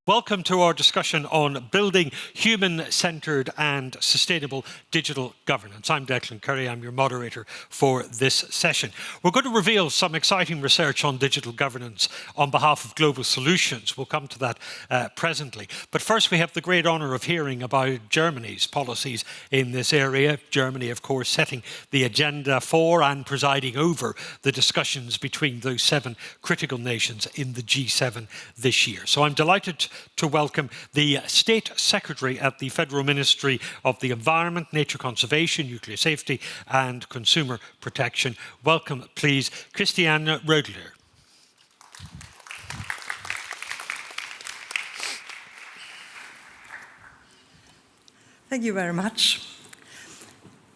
Welcome to our discussion on building human-centred and sustainable digital governance. I'm Declan Curry, I'm your moderator for this session. We're going to reveal some exciting research on digital governance on behalf of Global Solutions. We'll come to that presently. But first we have the great honour of hearing about Germany's policies in this area. Germany, of course, setting the agenda for and presiding over the discussions between those 7 critical nations in the G7 this year. So I'm delighted to welcome the State Secretary at the Federal Ministry of the Environment, Nature Conservation, Nuclear Safety and Consumer Protection. Welcome, please, Christiane Rödler. Thank you very much.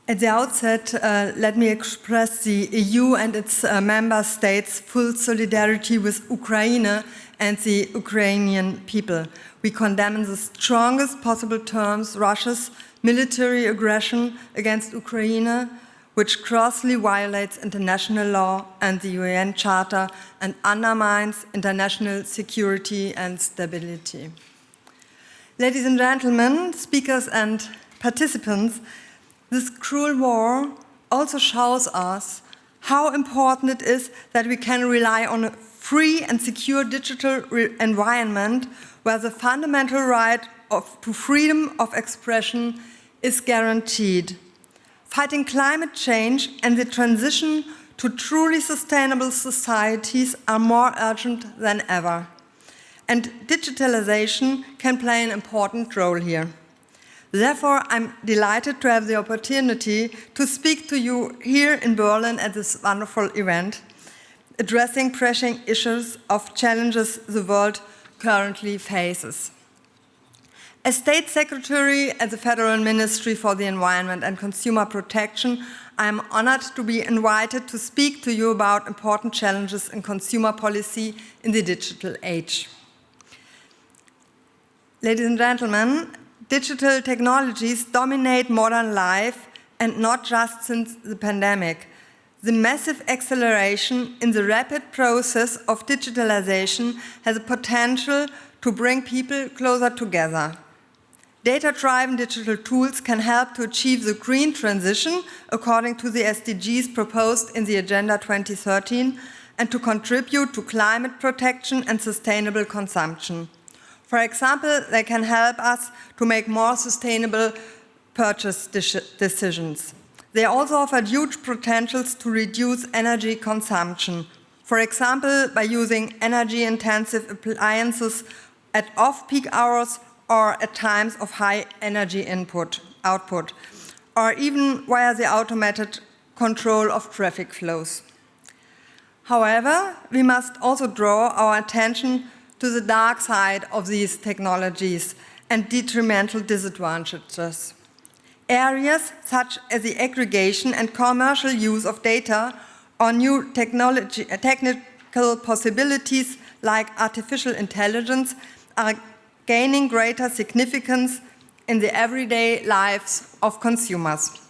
At the outset, let me express the EU and its member states' full solidarity with Ukraine and the Ukrainian people. We condemn in the strongest possible terms Russia's military aggression against Ukraine, which grossly violates international law and the UN Charter and undermines international security and stability. Ladies and gentlemen, speakers and participants, this cruel war also shows us how important it is that we can rely on a free and secure digital environment where the fundamental right to freedom of expression is guaranteed. Fighting climate change and the transition to truly sustainable societies are more urgent than ever. And digitalization can play an important role here. Therefore, I'm delighted to have the opportunity to speak to you here in Berlin at this wonderful event, addressing pressing issues of challenges the world currently faces. As State Secretary at the Federal Ministry for the Environment and Consumer Protection, I am honored to be invited to speak to you about important challenges in consumer policy in the digital age. Ladies and gentlemen, digital technologies dominate modern life, and not just since the pandemic. The massive acceleration in the rapid process of digitalization has the potential to bring people closer together. Data-driven digital tools can help to achieve the green transition according to the SDGs proposed in the Agenda 2013 and to contribute to climate protection and sustainable consumption. For example, they can help us to make more sustainable purchase decisions. They also offer huge potentials to reduce energy consumption. For example, by using energy-intensive appliances at off-peak hours or at times of high energy output, or even via the automated control of traffic flows. However, we must also draw our attention to the dark side of these technologies and detrimental disadvantages. Areas such as the aggregation and commercial use of data or new technical possibilities like artificial intelligence are gaining greater significance in the everyday lives of consumers.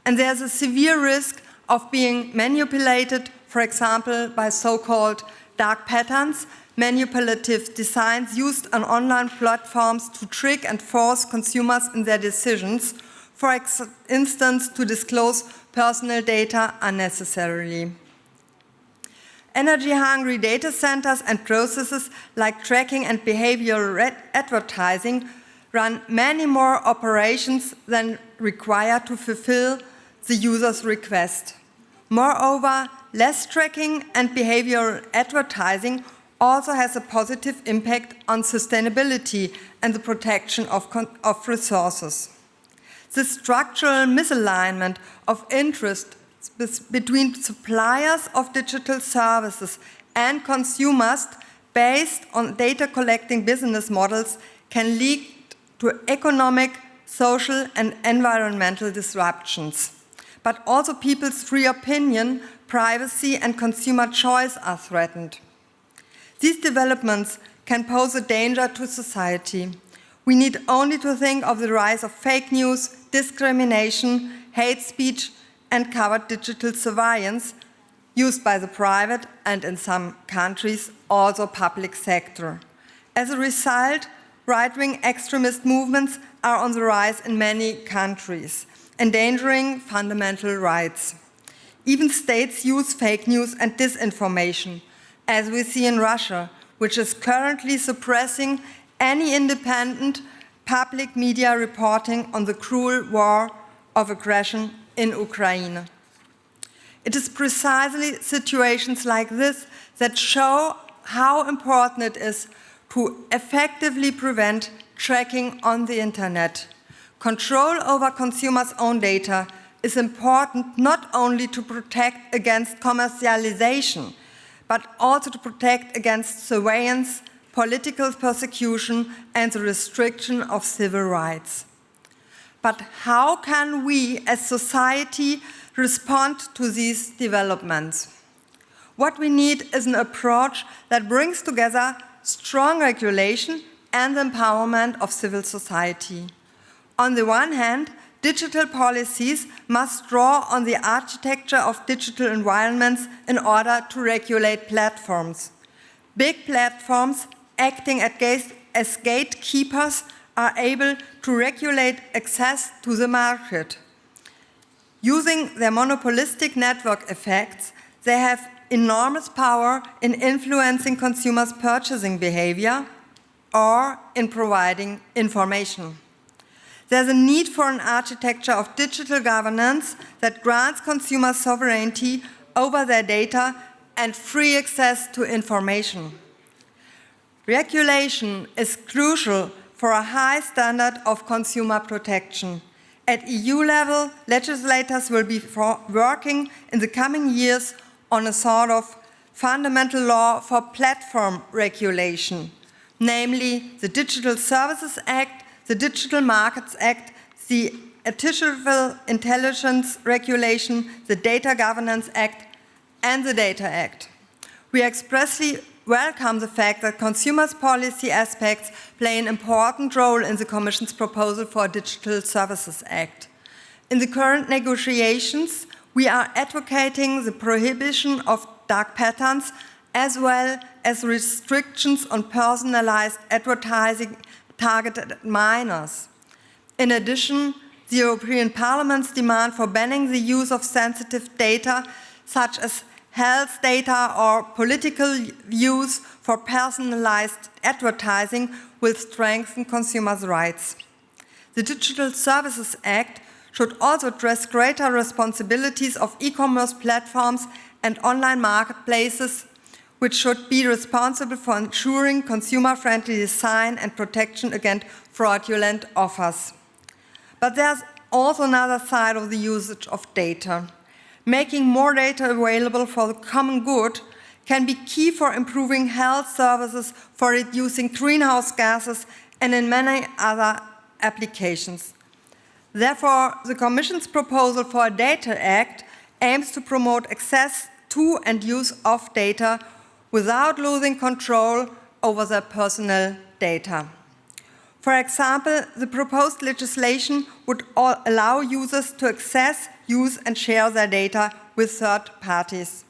And there's a severe risk of being manipulated, for example, by so-called dark patterns, manipulative designs used on online platforms to trick and force consumers in their decisions, for instance, to disclose personal data unnecessarily. Energy-hungry data centers and processes like tracking and behavioral advertising run many more operations than required to fulfill the user's request. Moreover, less tracking and behavioral advertising also has a positive impact on sustainability and the protection of resources. The structural misalignment of interest between suppliers of digital services and consumers based on data collecting business models can lead to economic, social and environmental disruptions. But also people's free opinion, privacy and consumer choice are threatened. These developments can pose a danger to society. We need only to think of the rise of fake news, discrimination, hate speech, and covert digital surveillance used by the private and, in some countries, also public sector. As a result, right-wing extremist movements are on the rise in many countries, endangering fundamental rights. Even states use fake news and disinformation, as we see in Russia, which is currently suppressing any independent public media reporting on the cruel war of aggression in Ukraine. It is precisely situations like this that show how important it is to effectively prevent tracking on the internet. Control over consumers' own data is important not only to protect against commercialization, but also to protect against surveillance, political persecution, and the restriction of civil rights. But how can we as society respond to these developments? What we need is an approach that brings together strong regulation and empowerment of civil society. On the one hand, digital policies must draw on the architecture of digital environments in order to regulate platforms. Big platforms acting as gatekeepers are able to regulate access to the market. Using their monopolistic network effects, they have enormous power in influencing consumers' purchasing behavior or in providing information. There's a need for an architecture of digital governance that grants consumers sovereignty over their data and free access to information. Regulation is crucial for a high standard of consumer protection. At EU level, legislators will be working in the coming years on a sort of fundamental law for platform regulation, namely the Digital Services Act, the Digital Markets Act, the Artificial Intelligence Regulation, the Data Governance Act, and the Data Act. We expressly welcome the fact that consumers' policy aspects play an important role in the Commission's proposal for a Digital Services Act. In the current negotiations, we are advocating the prohibition of dark patterns as well as restrictions on personalized advertising targeted at minors. In addition, the European Parliament's demand for banning the use of sensitive data, such as health data or political views for personalized advertising, will strengthen consumers' rights. The Digital Services Act should also address greater responsibilities of e-commerce platforms and online marketplaces, which should be responsible for ensuring consumer-friendly design and protection against fraudulent offers. But there's also another side of the usage of data. Making more data available for the common good can be key for improving health services, for reducing greenhouse gases, and in many other applications. Therefore, the Commission's proposal for a Data Act aims to promote access to and use of data without losing control over their personal data. For example, the proposed legislation would allow users to access, use and share their data with third parties.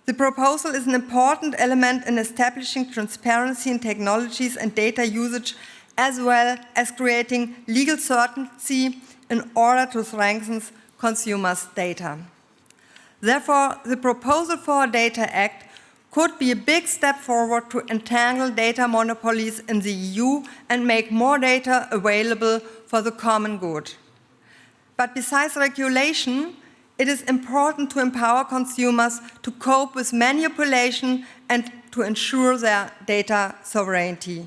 The proposal is an important element in establishing transparency in technologies and data usage, as well as creating legal certainty in order to strengthen consumers' data. Therefore, the proposal for a Data Act could be a big step forward to entangle data monopolies in the EU and make more data available for the common good. But besides regulation, it is important to empower consumers to cope with manipulation and to ensure their data sovereignty.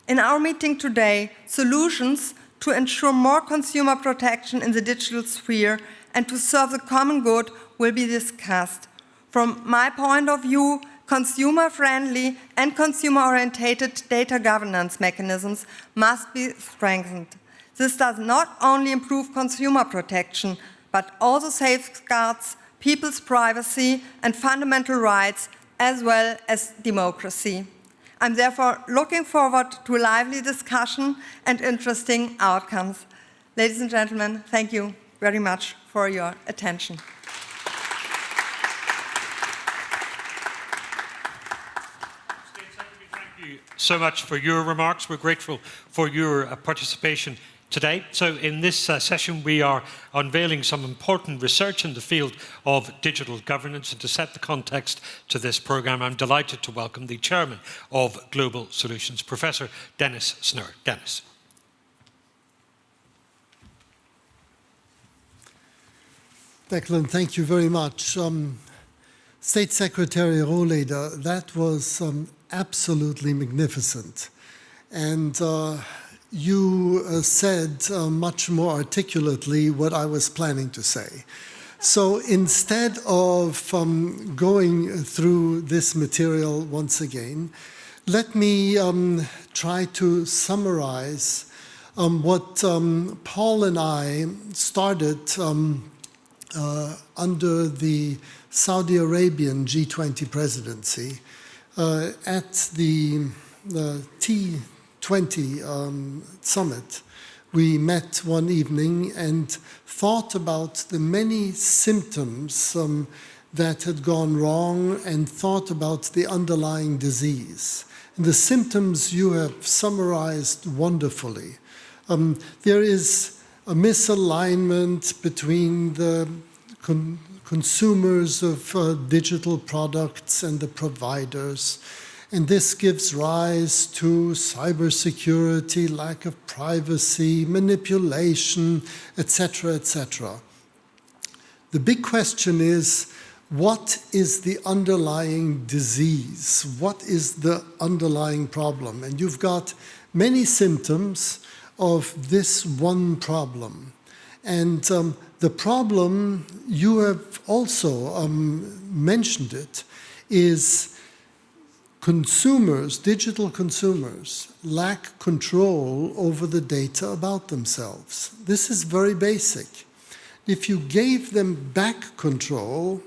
In our meeting today, solutions to ensure more consumer protection in the digital sphere and to serve the common good will be discussed. From my point of view, consumer-friendly and consumer-oriented data governance mechanisms must be strengthened. This does not only improve consumer protection, but also safeguards people's privacy and fundamental rights, as well as democracy. I'm therefore looking forward to a lively discussion and interesting outcomes. Ladies and gentlemen, thank you very much for your attention. Thank you you so much for your remarks. We're grateful for your participation today. So in this session, we are unveiling some important research in the field of digital governance. And to set the context to this programme, I'm delighted to welcome the chairman of Global Solutions, Professor Dennis Snurr. Dennis. Declan, thank you very much. State Secretary Rohleder, that was absolutely magnificent. And you said much more articulately what I was planning to say. So instead of going through this material once again, let me try to summarize what Paul and I started under the Saudi Arabian G20 presidency at the T20 summit. We met one evening and thought about the many symptoms that had gone wrong and thought about the underlying disease. And the symptoms you have summarized wonderfully. There is a misalignment between the consumers of digital products and the providers. And this gives rise to cybersecurity, lack of privacy, manipulation, etc., etc. The big question is, what is the underlying disease? What is the underlying problem? And you've got many symptoms of this one problem. And the problem, you have also mentioned it, is consumers, digital consumers, lack control over the data about themselves. This is very basic. If you gave them back control,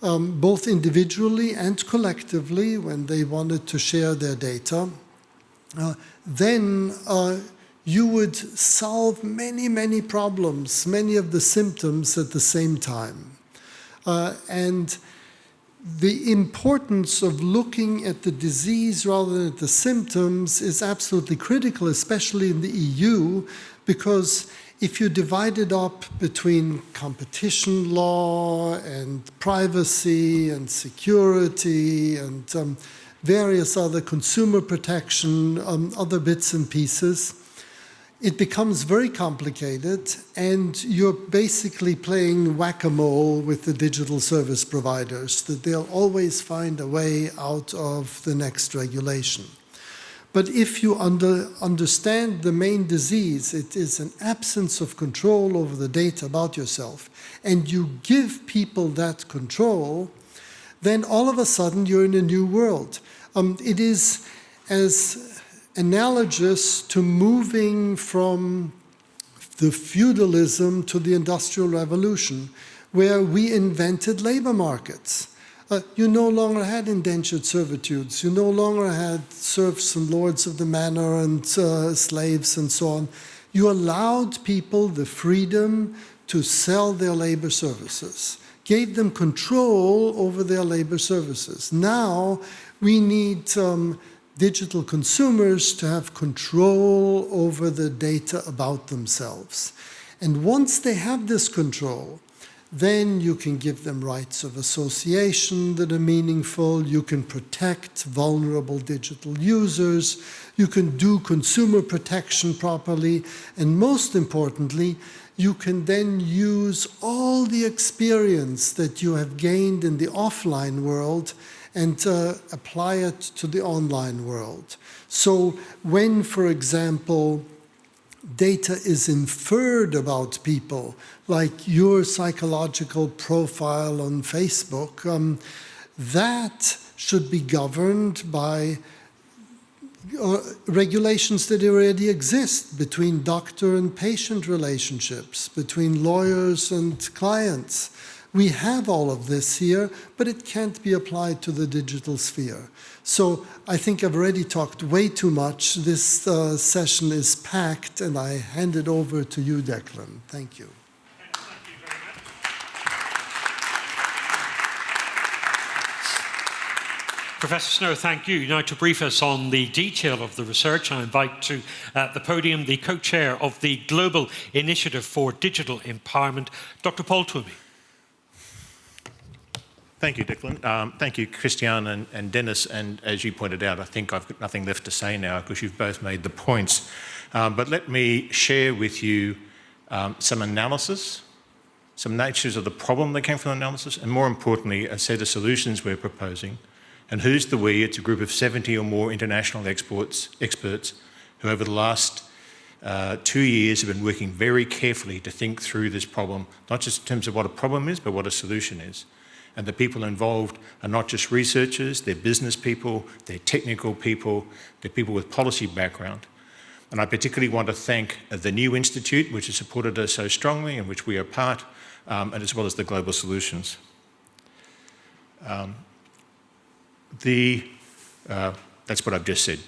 both individually and collectively, when they wanted to share their data, then you would solve many, many problems, many of the symptoms at the same time. And the importance of looking at the disease rather than at the symptoms is absolutely critical, especially in the EU, because if you divide it up between competition law and privacy and security and various other consumer protection, other bits and pieces, it becomes very complicated, and you're basically playing whack-a-mole with the digital service providers, that they'll always find a way out of the next regulation. But if you understand the main disease, it is an absence of control over the data about yourself, and you give people that control, then all of a sudden you're in a new world. It is as analogous to moving from the feudalism to the Industrial Revolution, where we invented labor markets. You no longer had indentured servitudes. You no longer had serfs and lords of the manor and slaves and so on. You allowed people the freedom to sell their labor services, gave them control over their labor services. Now we need digital consumers to have control over the data about themselves. And once they have this control, then you can give them rights of association that are meaningful, you can protect vulnerable digital users, you can do consumer protection properly, and most importantly, you can then use all the experience that you have gained in the offline world and apply it to the online world. So when, for example, data is inferred about people, like your psychological profile on Facebook, that should be governed by regulations that already exist between doctor and patient relationships, between lawyers and clients. We have all of this here, but it can't be applied to the digital sphere. So I think I've already talked way too much. This session is packed, and I hand it over to you, Declan. Thank you. Thank you very much. Professor Snow, thank you. Now, to brief us on the detail of the research, I invite to the podium the co-chair of the Global Initiative for Digital Empowerment, Dr. Paul Twomey. Thank you, Declan. Thank you, Christian and Dennis. And as you pointed out, I think I've got nothing left to say now because you've both made the points. But let me share with you some analysis, some natures of the problem that came from the analysis, and more importantly, a set of solutions we're proposing. And who's the we? It's a group of 70 or more international experts who over the last 2 years have been working very carefully to think through this problem, not just in terms of what a problem is, but what a solution is. And the people involved are not just researchers, they're business people, they're technical people, they're people with policy background. And I particularly want to thank the New Institute, which has supported us so strongly and which we are part, and as well as the Global Solutions. That's what I've just said.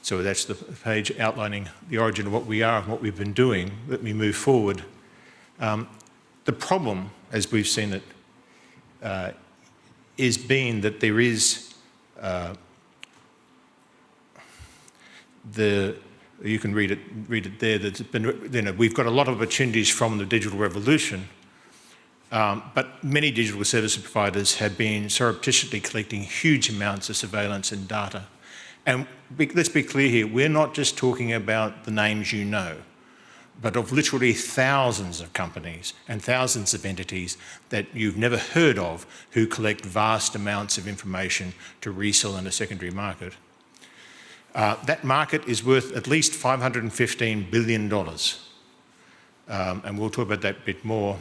So that's the page outlining the origin of what we are and what we've been doing. Let me move forward. The problem, as we've seen it, is being that there is you can read it there. That's been, we've got a lot of opportunities from the digital revolution, but many digital service providers have been surreptitiously collecting huge amounts of surveillance and data. And let's be clear here, we're not just talking about the names you know, but of literally thousands of companies and thousands of entities that you've never heard of who collect vast amounts of information to resell in a secondary market. That market is worth at least $515 billion. And we'll talk about that a bit more.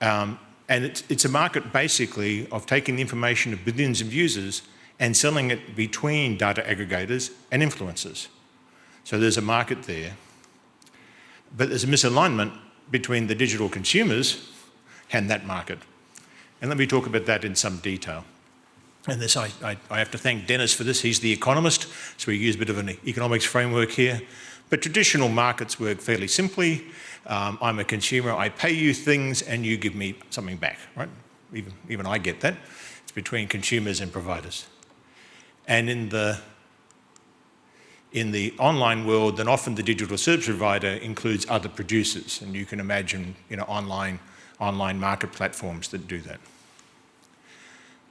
And it's a market basically of taking the information of billions of users and selling it between data aggregators and influencers. So there's a market there. But there's a misalignment between the digital consumers and that market. And let me talk about that in some detail. And this, I have to thank Dennis for this. He's the economist, so we use a bit of an economics framework here. But traditional markets work fairly simply. I'm a consumer, I pay you things and you give me something back, right? Even I get that. It's between consumers and providers. And in the online world, then often the digital service provider includes other producers, and you can imagine, online market platforms that do that.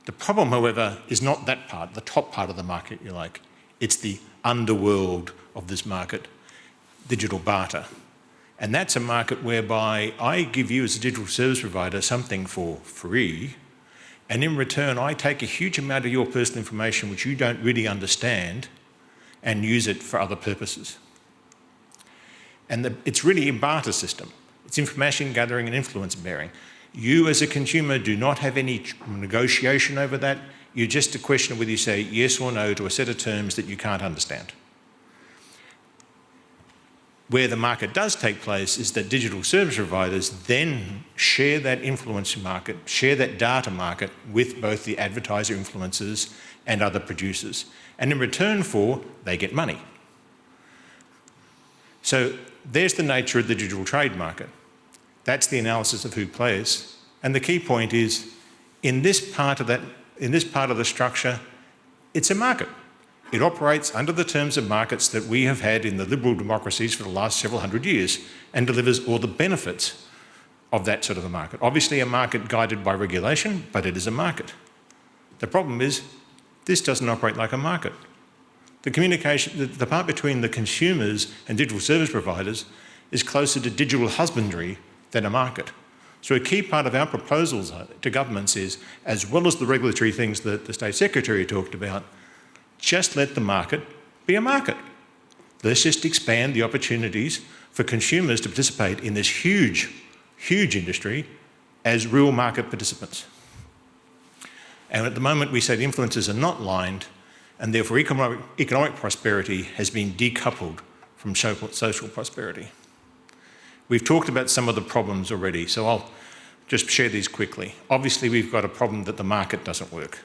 The problem, however, is not that part, the top part of the market, you like. It's the underworld of this market, digital barter. And that's a market whereby I give you as a digital service provider something for free, and in return I take a huge amount of your personal information which you don't really understand and use it for other purposes. And it's really a barter system. It's information gathering and influence bearing. You as a consumer do not have any negotiation over that. You're just a question of whether you say yes or no to a set of terms that you can't understand. Where the market does take place is that digital service providers then share that influence market, share that data market with both the advertiser influencers and other producers. And in return they get money. So there's the nature of the digital trade market. That's the analysis of who plays. And the key point is, in this part of the structure, it's a market. It operates under the terms of markets that we have had in the liberal democracies for the last several hundred years and delivers all the benefits of that sort of a market. Obviously a market guided by regulation, but it is a market. The problem is, this doesn't operate like a market. The communication, the part between the consumers and digital service providers is closer to digital husbandry than a market. So a key part of our proposals to governments is, as well as the regulatory things that the State Secretary talked about, just let the market be a market. Let's just expand the opportunities for consumers to participate in this huge, huge industry as real market participants. And at the moment we say the influences are not lined, and therefore economic prosperity has been decoupled from social prosperity. We've talked about some of the problems already, so I'll just share these quickly. Obviously we've got a problem that the market doesn't work.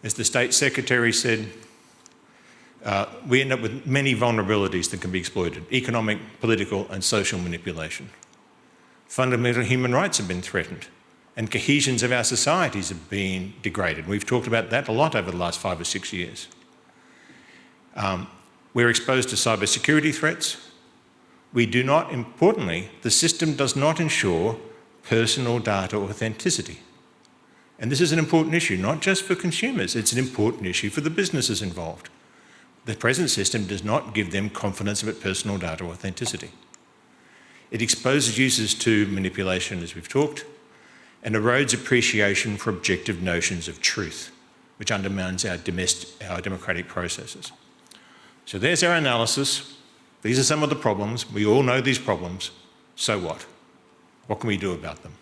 As the State Secretary said, we end up with many vulnerabilities that can be exploited: economic, political and social manipulation. Fundamental human rights have been threatened. and cohesions of our societies have been degraded. We've talked about that a lot over the last 5 or 6 years. We're exposed to cybersecurity threats. We do not, importantly, the system does not ensure personal data authenticity. And this is an important issue, not just for consumers, it's an important issue for the businesses involved. The present system does not give them confidence about personal data authenticity. It exposes users to manipulation, as we've talked, and erodes appreciation for objective notions of truth, which undermines our democratic processes. So there's our analysis. These are some of the problems. We all know these problems. So what? What can we do about them?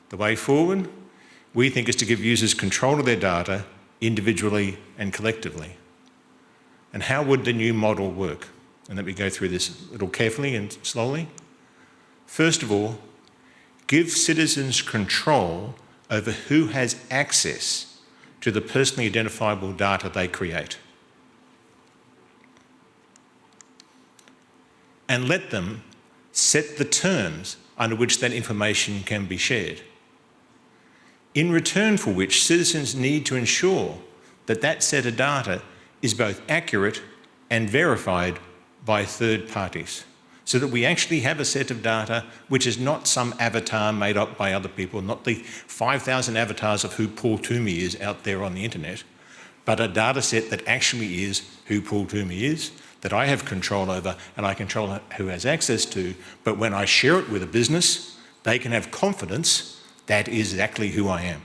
The way forward, we think, is to give users control of their data individually and collectively. And how would the new model work? And let me go through this a little carefully and slowly. First of all, give citizens control over who has access to the personally identifiable data they create. And let them set the terms under which that information can be shared. In return for which citizens need to ensure that that set of data is both accurate and verified by third parties, so that we actually have a set of data which is not some avatar made up by other people, not the 5,000 avatars of who Paul Twomey is out there on the internet, but a data set that actually is who Paul Twomey is, that I have control over and I control who has access to, but when I share it with a business, they can have confidence that is exactly who I am.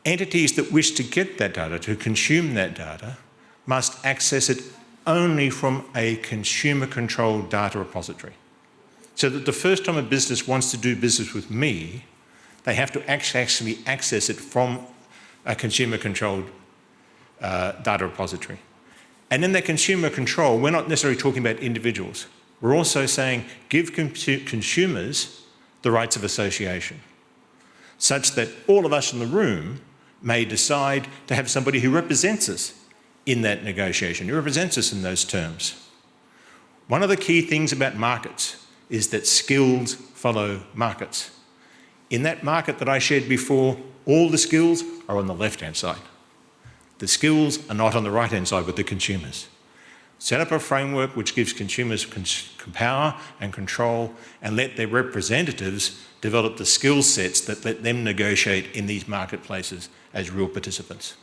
Entities that wish to get that data, to consume that data, must access it only from a consumer-controlled data repository. So that the first time a business wants to do business with me, they have to actually access it from a consumer-controlled data repository. And in that consumer control, we're not necessarily talking about individuals. We're also saying give consumers the rights of association, such that all of us in the room may decide to have somebody who represents us in that negotiation, who represents us in those terms. One of the key things about markets is that skills follow markets. In that market that I shared before, all the skills are on the left-hand side. The skills are not on the right-hand side with the consumers. Set up a framework which gives consumers power and control, and let their representatives develop the skill sets that let them negotiate in these marketplaces as real participants.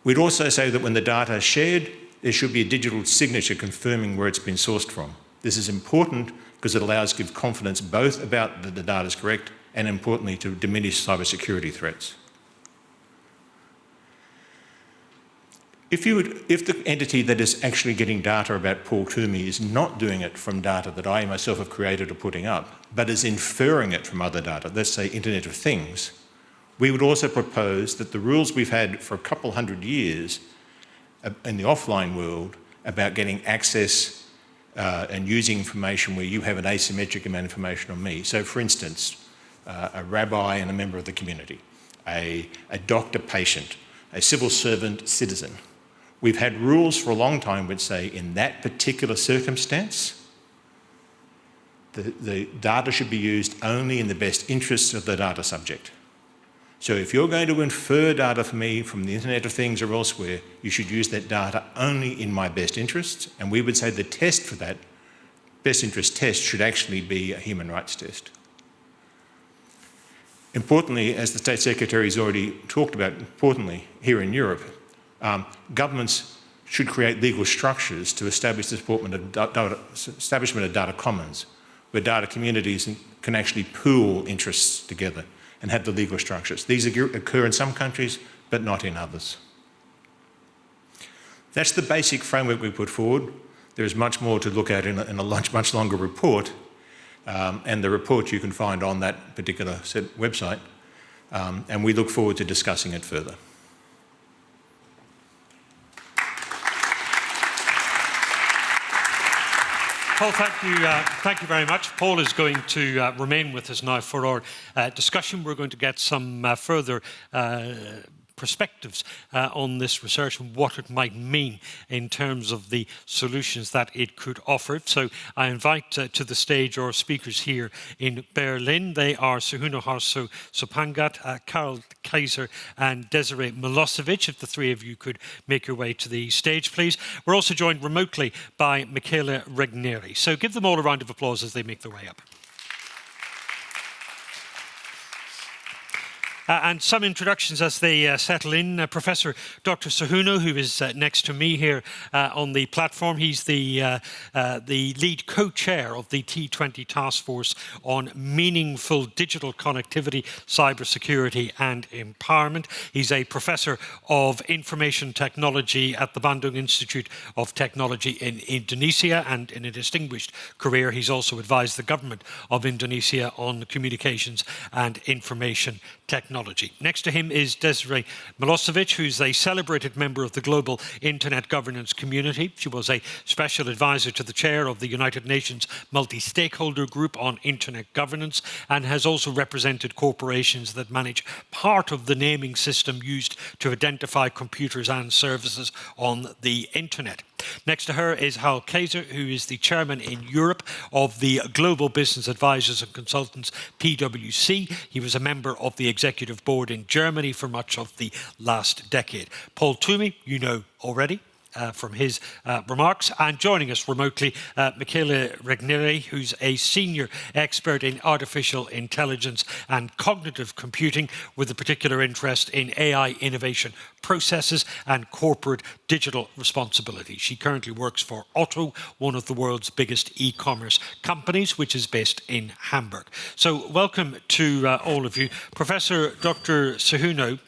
We'd also say that when the data is shared, there should be a digital signature confirming where it's been sourced from. This is important because it allows give confidence both about that the data is correct and, importantly, to diminish cybersecurity threats. If the entity that is actually getting data about Paul Twomey is not doing it from data that I myself have created or putting up, but is inferring it from other data, let's say Internet of Things, we would also propose that the rules we've had for a couple hundred years in the offline world about getting access and using information where you have an asymmetric amount of information on me. So, for instance, a rabbi and a member of the community, a doctor-patient, a civil servant citizen. We've had rules for a long time which say in that particular circumstance, the data should be used only in the best interests of the data subject. So if you're going to infer data for me from the Internet of Things or elsewhere, you should use that data only in my best interests. And we would say the test for that best interest test should actually be a human rights test. Importantly, as the State Secretary has already talked about, importantly, here in Europe, governments should create legal structures to establish the establishment of data commons, where data communities can actually pool interests together and have the legal structures. These occur in some countries, but not in others. That's the basic framework we put forward. There is much more to look at in a much longer report, and the report you can find on that particular website, and we look forward to discussing it further. Paul, thank you very much. Paul is going to remain with us now for our discussion. We're going to get some further perspectives on this research and what it might mean in terms of the solutions that it could offer. So I invite to the stage our speakers here in Berlin. They are Suhuno Harso Sopangat, Karel Kaiser and Desiree Milosevic. If the three of you could make your way to the stage, please. We're also joined remotely by Michele Regneri. So give them all a round of applause as they make their way up. And some introductions as they settle in. Professor Dr. Suhuno, who is next to me here on the platform, he's the lead co-chair of the T20 Task Force on Meaningful Digital Connectivity, Cybersecurity and Empowerment. He's a professor of information technology at the Bandung Institute of Technology in Indonesia, and in a distinguished career, he's also advised the government of Indonesia on communications and information technology. Next to him is Desiree Milosevic, who's a celebrated member of the global internet governance community. She was a special advisor to the chair of the United Nations Multi-Stakeholder Group on Internet Governance, and has also represented corporations that manage part of the naming system used to identify computers and services on the internet. Next to her is Karel Kaiser, who is the chairman in Europe of the Global Business Advisors and Consultants, PwC. He was a member of the executive board in Germany for much of the last decade. Paul Twomey, you know already from his remarks. And joining us remotely, Michele Regneri, who's a senior expert in artificial intelligence and cognitive computing with a particular interest in AI innovation processes and corporate digital responsibility. She currently works for Otto, one of the world's biggest e-commerce companies, which is based in Hamburg. So welcome to all of you. Professor Dr. Suhuno,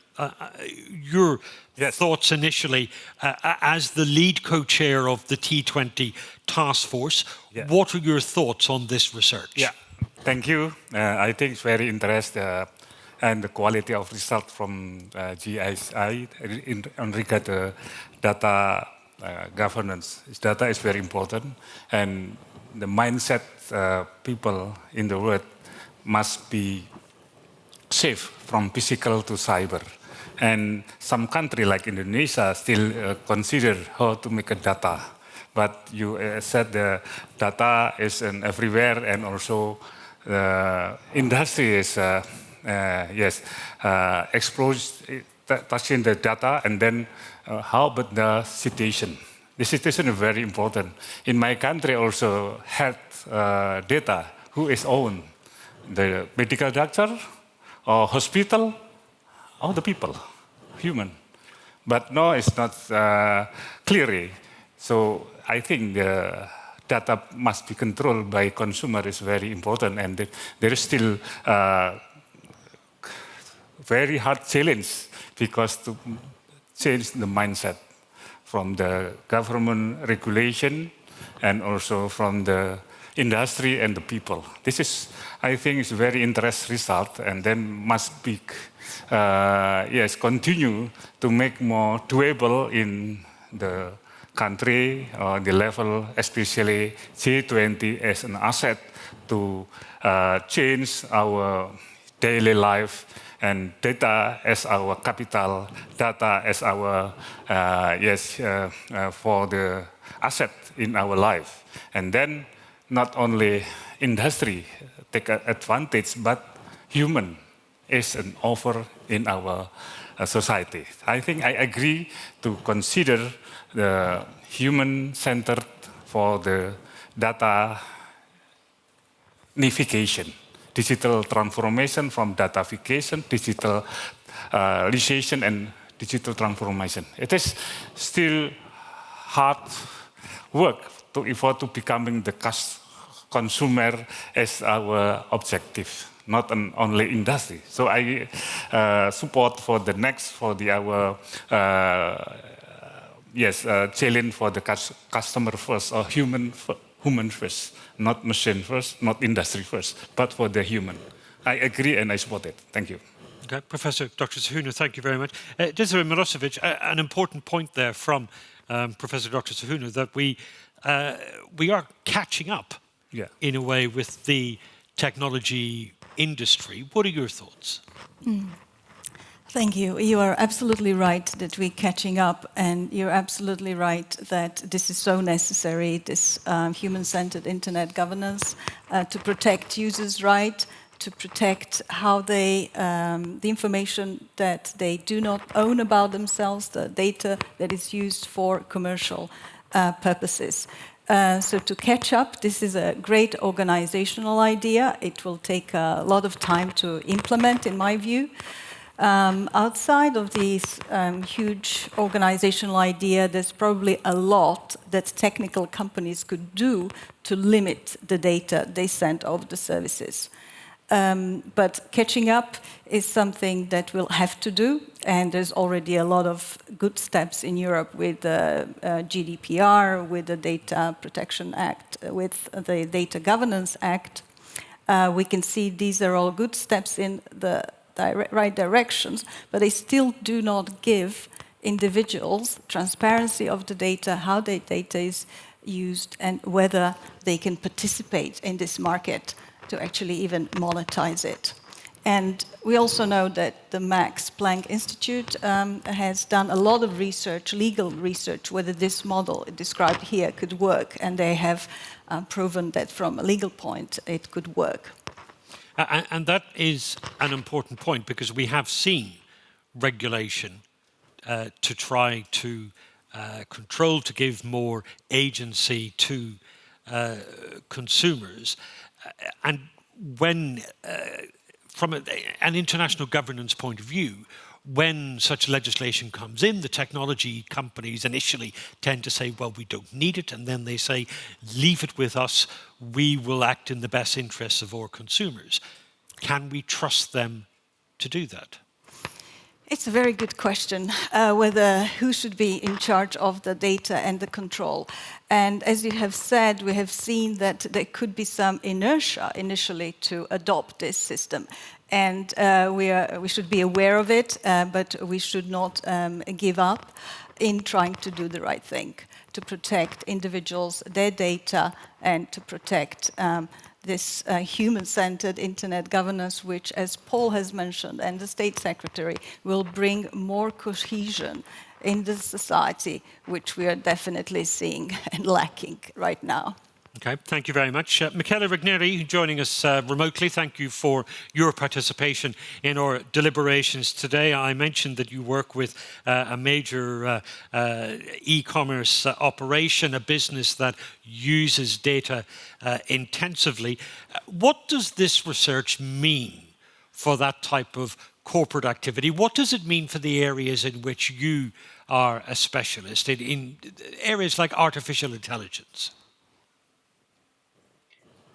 your thoughts initially as the lead co-chair of the T20 Task Force. What are your thoughts on this research? Yeah, thank you. I think it's very interesting and the quality of result from GISI in regard to data governance. Data is very important, and the mindset people in the world must be safe from physical to cyber. And some country like Indonesia still consider how to make a data. But you said the data is everywhere, and also industry is exposed, touching the data, and then how about the situation? The situation is very important. In my country also health data, who is owned? The medical doctor or hospital? All the people, human. But no, it's not clearly. So I think the data must be controlled by consumer is very important, and there is still very hard challenge because to change the mindset from the government regulation and also from the industry and the people. This is, I think, is very interesting result, and then must be continue to make more doable in the country, the level, especially G20 as an asset to change our daily life, and data as our capital, data as our for the asset in our life, and then not only industry take advantage, but human is an offer in our society. I think I agree to consider the human-centered for the data unification, digital transformation from datafication, digitalization, and digital transformation. It is still hard work to evolve to becoming the consumer as our objective, not only industry. So I support for the next, for our challenge for the customer first, or human first, not machine first, not industry first, but for the human. I agree and I support it. Thank you. Okay, Professor Dr. Suhuno, thank you very much. Desiree Milosevic, an important point there from Professor Dr. Suhuno, that we are catching up in a way with the technology industry. What are your thoughts? Thank you. You are absolutely right that we're catching up, and you're absolutely right that this is so necessary, this human-centered internet governance, to protect users' right, to protect how they, the information that they do not own about themselves, the data that is used for commercial purposes. So to catch up, this is a great organizational idea. It will take a lot of time to implement, in my view. Outside of this huge organizational idea, there's probably a lot that technical companies could do to limit the data they send over the services. But catching up is something that we'll have to do, and there's already a lot of good steps in Europe with the GDPR, with the Data Protection Act, with the Data Governance Act. We can see these are all good steps in the right directions, but they still do not give individuals transparency of the data, how the data is used, and whether they can participate in this market to actually even monetize it. And we also know that the Max Planck Institute has done a lot of research, legal research, whether this model described here could work, and they have proven that from a legal point it could work. And that is an important point, because we have seen regulation to try to control, to give more agency to consumers. And when, from an international governance point of view, when such legislation comes in, the technology companies initially tend to say, well, we don't need it. And then they say, leave it with us. We will act in the best interests of our consumers. Can we trust them to do that? It's a very good question, whether who should be in charge of the data and the control. And as you have said, we have seen that there could be some inertia initially to adopt this system. And we should be aware of it, but we should not give up in trying to do the right thing, to protect individuals, their data, and to protect this human-centered internet governance, which, as Paul has mentioned, and the State Secretary, will bring more cohesion in the society, which we are definitely seeing and lacking right now. Okay, thank you very much. Michele Rigneri, joining us remotely, thank you for your participation in our deliberations today. I mentioned that you work with a major e-commerce operation, a business that uses data intensively. What does this research mean for that type of corporate activity? What does it mean for the areas in which you are a specialist, in areas like artificial intelligence?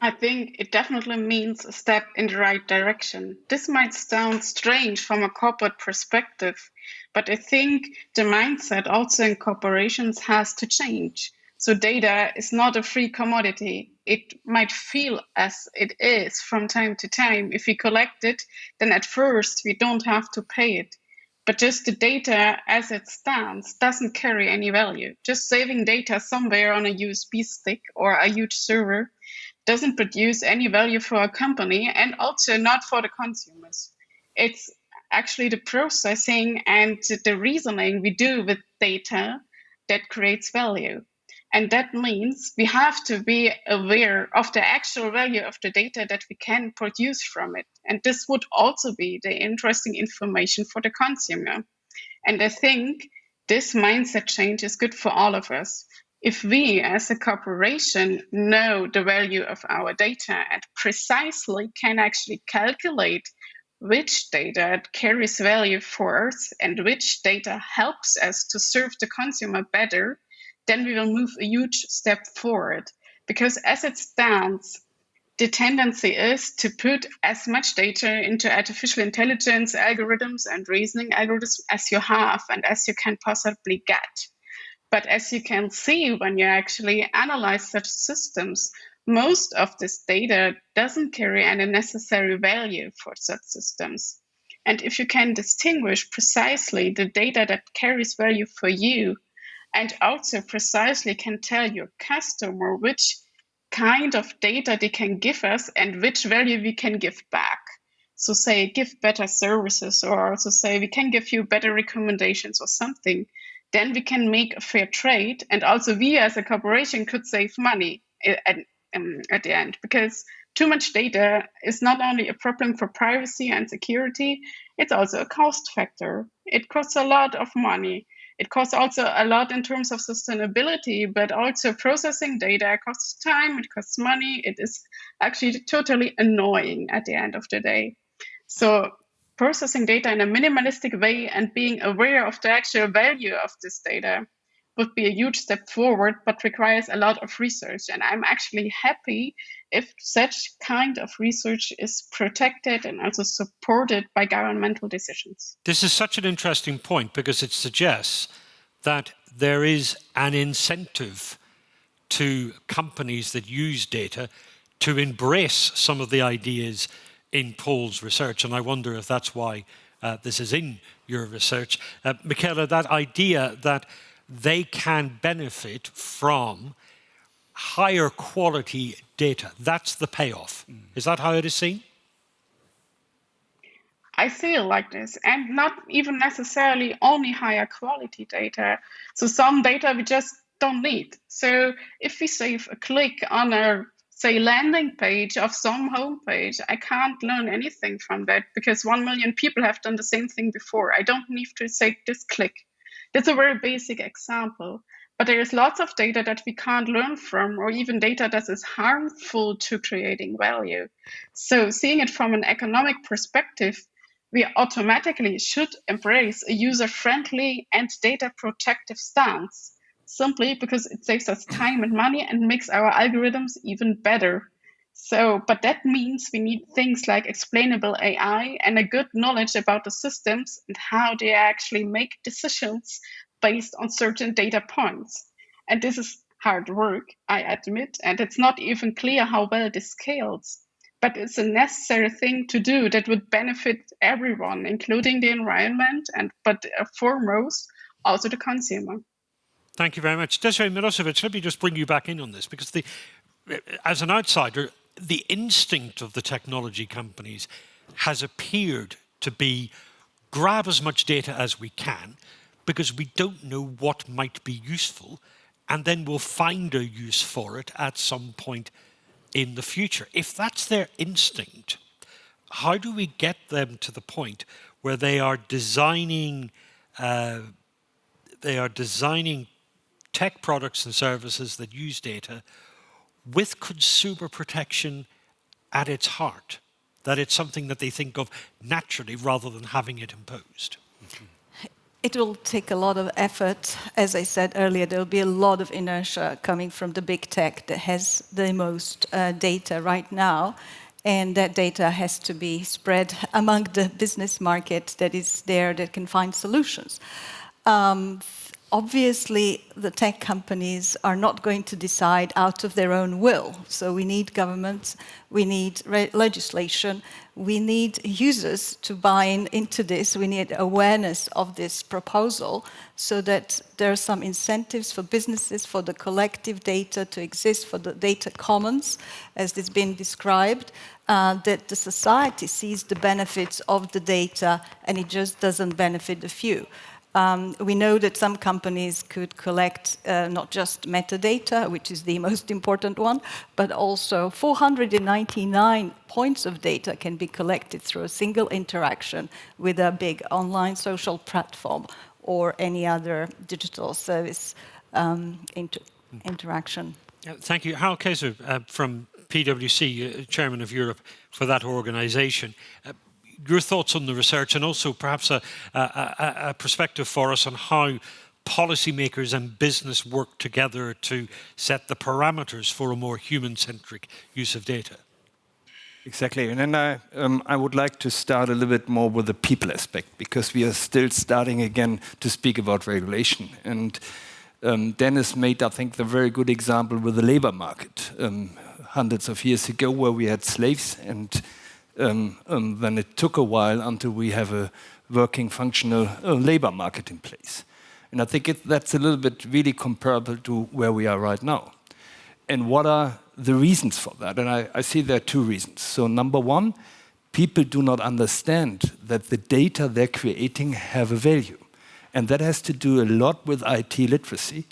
I think it definitely means a step in the right direction. This might sound strange from a corporate perspective, but I think the mindset also in corporations has to change. So data is not a free commodity. It might feel as it is from time to time. If we collect it, then at first we don't have to pay it. But just the data as it stands doesn't carry any value. Just saving data somewhere on a USB stick or a huge server doesn't produce any value for a company, and also not for the consumers. It's actually the processing and the reasoning we do with data that creates value. And that means we have to be aware of the actual value of the data that we can produce from it. And this would also be the interesting information for the consumer. And I think this mindset change is good for all of us. If we as a corporation know the value of our data and precisely can actually calculate which data carries value for us and which data helps us to serve the consumer better, then we will move a huge step forward. Because as it stands, the tendency is to put as much data into artificial intelligence algorithms and reasoning algorithms as you have and as you can possibly get. But as you can see, when you actually analyze such systems, most of this data doesn't carry any necessary value for such systems. And if you can distinguish precisely the data that carries value for you, and also precisely can tell your customer which kind of data they can give us and which value we can give back. so say give better services, or also say we can give you better recommendations or something, then we can make a fair trade. And also we as a corporation could save money at the end, because too much data is not only a problem for privacy and security, it's also a cost factor. It costs a lot of money. It costs also a lot in terms of sustainability, but also processing data costs time, it costs money. It is actually totally annoying at the end of the day. So processing data in a minimalistic way and being aware of the actual value of this data would be a huge step forward, but requires a lot of research. And I'm actually happy if such kind of research is protected and also supported by governmental decisions. This is such an interesting point, because it suggests that there is an incentive to companies that use data to embrace some of the ideas in Paul's research. And I wonder if that's why this is in your research. Michaela, that idea that they can benefit from higher quality data, that's the payoff. Is that how it is seen? I feel like this, and not even necessarily only higher quality data. So some data we just don't need. So if we save a click on a, say, landing page of some homepage, I can't learn anything from that, because 1 million people have done the same thing before. I don't need to say this click. That's a very basic example. But there is lots of data that we can't learn from, or even data that is harmful to creating value. So seeing it from an economic perspective, we automatically should embrace a user-friendly and data protective stance, simply because it saves us time and money and makes our algorithms even better. So, but that means we need things like explainable AI and a good knowledge about the systems and how they actually make decisions based on certain data points. And this is hard work, I admit, and it's not even clear how well this scales. But it's a necessary thing to do that would benefit everyone, including the environment, but foremost, also the consumer. Thank you very much. Desiree Milosevic, let me just bring you back in on this, because as an outsider, the instinct of the technology companies has appeared to be grab as much data as we can, because we don't know what might be useful, and then we'll find a use for it at some point in the future. If that's their instinct, how do we get them to the point where they are designing tech products and services that use data with consumer protection at its heart, that it's something that they think of naturally rather than having it imposed? It will take a lot of effort. As I said earlier, there will be a lot of inertia coming from the big tech that has the most data right now. And that data has to be spread among the business market that is there that can find solutions. Obviously, the tech companies are not going to decide out of their own will. So we need governments, we need legislation, we need users to buy into this, we need awareness of this proposal so that there are some incentives for businesses, for the collective data to exist, for the data commons, as it's been described, that the society sees the benefits of the data and it just doesn't benefit the few. We know that some companies could collect not just metadata, which is the most important one, but also 499 points of data can be collected through a single interaction with a big online social platform or any other digital service interaction. Thank you. Hal Kaiser from PwC, Chairman of Europe for that organisation. Your thoughts on the research, and also perhaps a perspective for us on how policymakers and business work together to set the parameters for a more human-centric use of data. Exactly, and then I would like to start a little bit more with the people aspect, because we are still starting again to speak about regulation. And Dennis made, I think, the very good example with the labor market hundreds of years ago, where we had slaves, and then it took a while until we have a working, functional labor market in place. And I think that's a little bit really comparable to where we are right now. And what are the reasons for that? And I see there are two reasons. So number one, people do not understand that the data they're creating have a value. And that has to do a lot with IT literacy.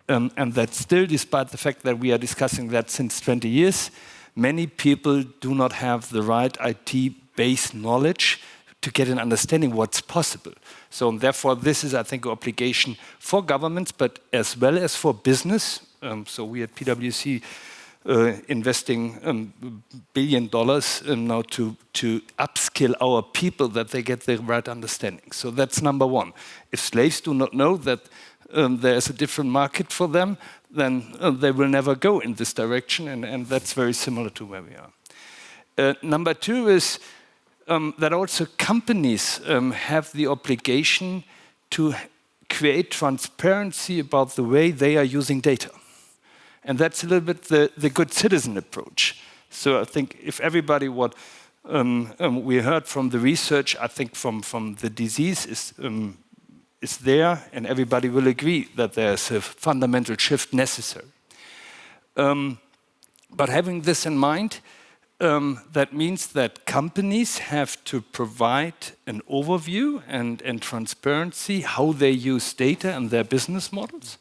And that still, despite the fact that we are discussing that since 20 years, many people do not have the right IT-based knowledge to get an understanding what's possible. So therefore, this is, I think, an obligation for governments, but as well as for business. So we at PwC investing $1 billion now to upskill our people that they get the right understanding. So that's number one. If slaves do not know that there's a different market for them, then they will never go in this direction, and that's very similar to where we are. Number two is that also companies have the obligation to create transparency about the way they are using data. And that's a little bit the good citizen approach. So I think if everybody what we heard from the research, I think from the disease is there, and everybody will agree that there's a fundamental shift necessary. But having this in mind, that means that companies have to provide an overview and transparency how they use data and their business models.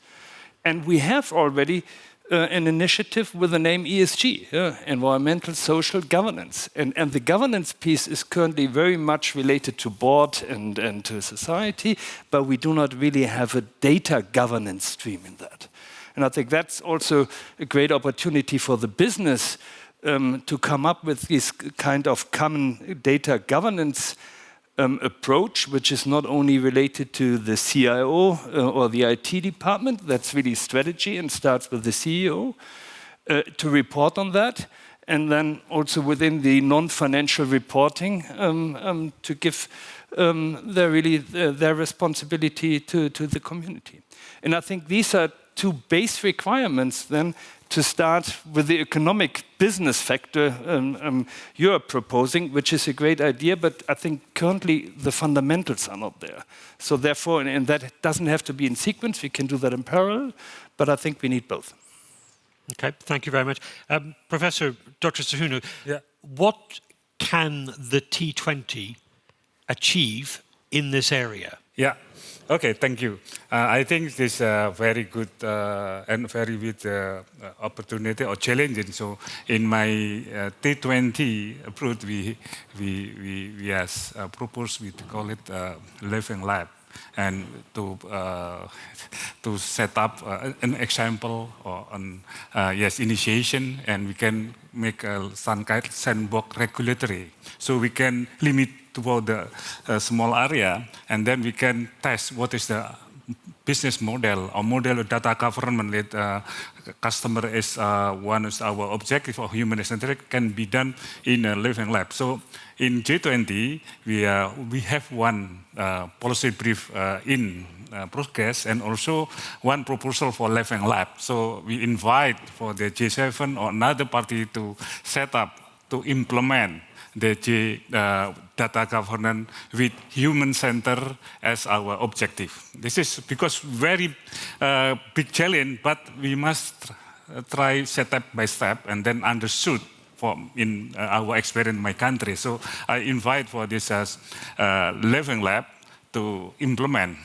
And we have already an initiative with the name ESG, environmental social governance. And the governance piece is currently very much related to board and to society, but we do not really have a data governance stream in that. And I think that's also a great opportunity for the business to come up with this kind of common data governance approach, which is not only related to the CIO or the IT department, that's really strategy and starts with the CEO, to report on that, and then also within the non-financial reporting to give their responsibility to the community. And I think these are two base requirements then to start with the economic business factor you are proposing, which is a great idea, but I think currently the fundamentals are not there. So therefore, and that doesn't have to be in sequence, we can do that in parallel, but I think we need both. Okay, thank you very much. Professor Dr. Sahunu, what can the T20 achieve in this area? Yeah. Okay, thank you. I think this is a very good and very good opportunity or challenging. So in my T20 approach, we propose, we call it living lab, and to set up an example or initiation, and we can make some kind of sandbox regulatory, so we can limit toward the small area, and then we can test what is the business model or model of data government that customer is one is our objective or human-centric can be done in a living lab. So in G20, we have one policy brief in progress and also one proposal for living lab. So we invite for the G7 or another party to set up, to implement the data governance with human-centered as our objective. This is because very big challenge, but we must try step by step and then understood in our experience in my country. So I invite for this living lab to implement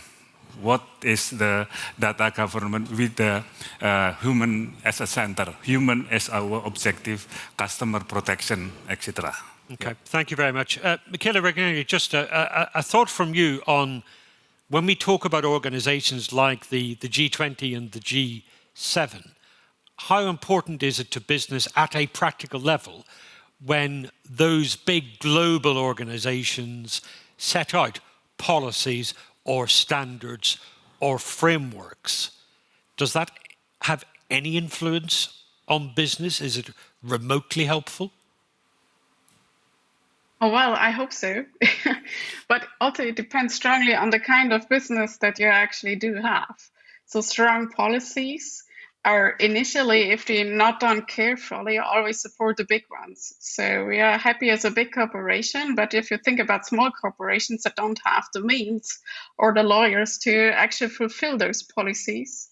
what is the data government with the human as a center, human as our objective, customer protection, etc. Okay, thank you very much. Michele Regneri, just a thought from you on when we talk about organizations like the G20 and the G7, how important is it to business at a practical level when those big global organizations set out policies or standards or frameworks? Does that have any influence on business? Is it remotely helpful? Oh, well, I hope so. But also it depends strongly on the kind of business that you actually do have. So strong policies are initially, if they're not done carefully, always support the big ones. So we are happy as a big corporation, but if you think about small corporations that don't have the means or the lawyers to actually fulfill those policies,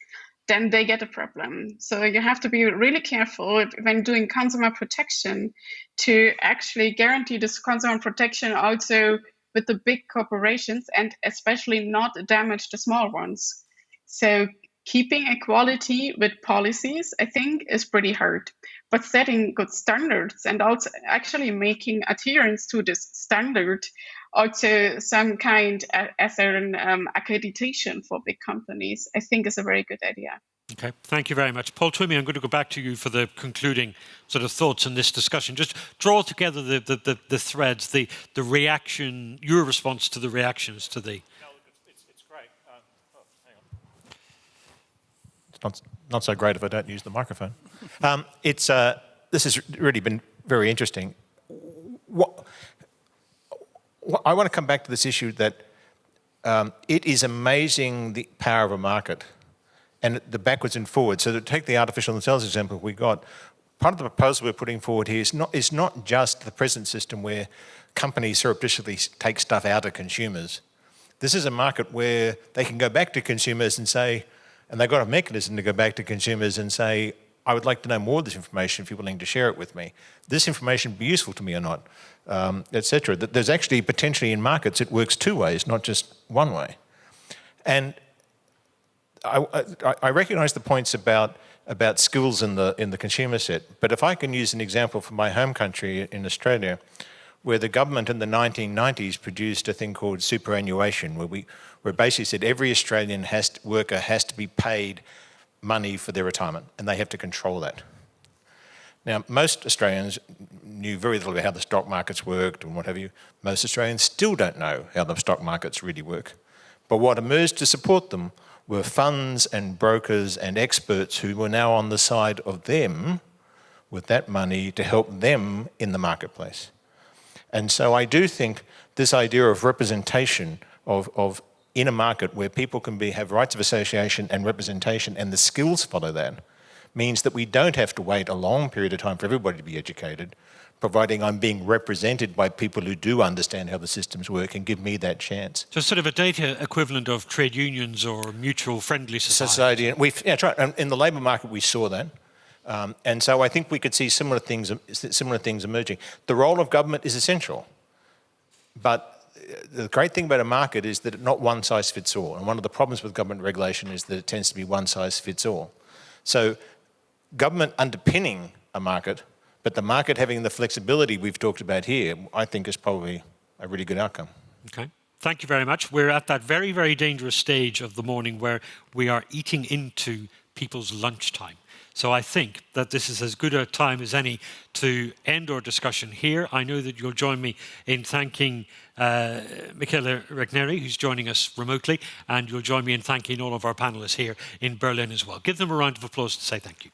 then they get a problem. So you have to be really careful when doing consumer protection to actually guarantee this consumer protection also with the big corporations and especially not damage the small ones. So keeping equality with policies, I think, is pretty hard. But setting good standards and also actually making adherence to this standard also some kind as an accreditation for big companies, I think is a very good idea. Okay, thank you very much. Paul Twomey, I'm going to go back to you for the concluding sort of thoughts in this discussion. Just draw together the threads, the reaction, your response to the reactions to the... No, it's great. Hang on. It's not so great if I don't use the microphone. This has really been very interesting. I want to come back to this issue that it is amazing the power of a market and the backwards and forwards. So to take the artificial intelligence example we got, part of the proposal we're putting forward here is not just the present system where companies surreptitiously take stuff out of consumers. This is a market where they can go back to consumers and say, and they've got a mechanism to go back to consumers and say, I would like to know more of this information if you're willing to share it with me. This information be useful to me or not, etc. There's actually potentially in markets it works two ways, not just one way. And I recognise the points about skills in the consumer set, but if I can use an example from my home country in Australia, where the government in the 1990s produced a thing called superannuation, where basically said every Australian worker has to be paid money for their retirement, and they have to control that. Now, most Australians knew very little about how the stock markets worked and what have you. Most Australians still don't know how the stock markets really work. But what emerged to support them were funds and brokers and experts who were now on the side of them with that money to help them in the marketplace. And so I do think this idea of representation of in a market where people can have rights of association and representation and the skills follow that means that we don't have to wait a long period of time for everybody to be educated, providing I'm being represented by people who do understand how the systems work and give me that chance. So sort of a data equivalent of trade unions or mutual friendly society. Yeah, that's right. And in the labour market we saw that. And so I think we could see similar things emerging. The role of government is essential, but the great thing about a market is that it's not one size fits all. And one of the problems with government regulation is that it tends to be one size fits all. So government underpinning a market, but the market having the flexibility we've talked about here, I think is probably a really good outcome. Okay. Thank you very much. We're at that very, very dangerous stage of the morning where we are eating into people's lunchtime. So I think that this is as good a time as any to end our discussion here. I know that you'll join me in thanking Michele Regneri, who's joining us remotely, and you'll join me in thanking all of our panelists here in Berlin as well. Give them a round of applause to say thank you.